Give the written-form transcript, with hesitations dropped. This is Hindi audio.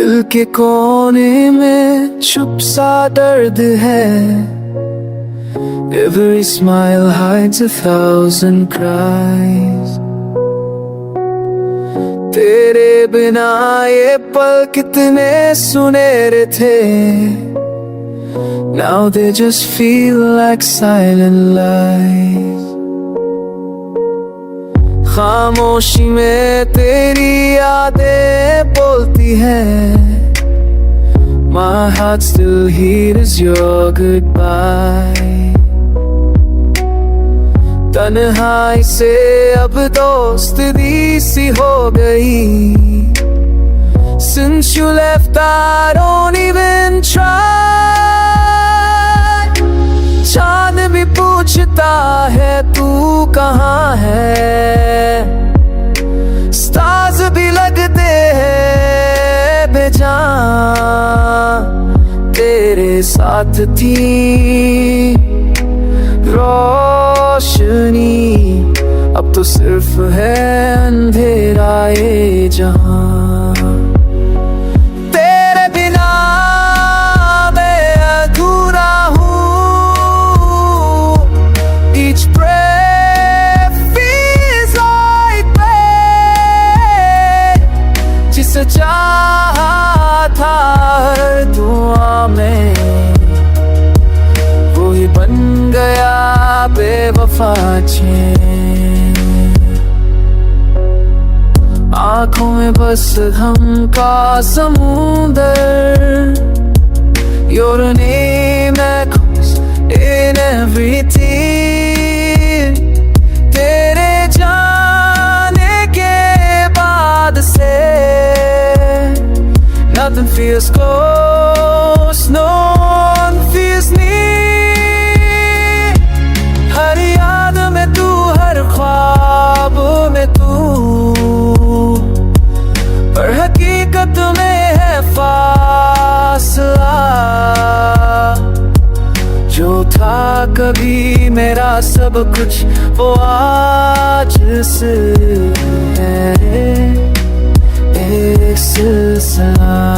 दिल के कोने में छुप सा दर्द है। Every smile hides 1,000 cries। तेरे बिना ये पल कितने सुनहरे थे। Now they just feel like silent lies। खामोशी में तेरी यादें बोलती हैं। My heart still hears your goodbye। तन्हाई से अब दोस्ती सी हो गई। Since you left I don't even try। चांद भी पूछता है तू कहाँ है। स्टार्स भी लगते हैं बेजान। तेरे साथ थी रोशनी, अब तो सिर्फ है अंधेरा ये जहां। तेरे बिना मैं अधूरा हूँ। Each breath feels like pain। जिसे चाहा था हर दुआ में, वो ही बन गया बेवफा चैन। आँखों में बस हम का समुंदर। Your name echoes in every tear। तेरे जाने के बाद से nothing feels close, no one feels near। हर याद में तू, हर ख्वाब में तू, पर हकीकत में है फासला। जो था कभी मेरा सब कुछ वो आज सिर्फ है एक सिलसिला।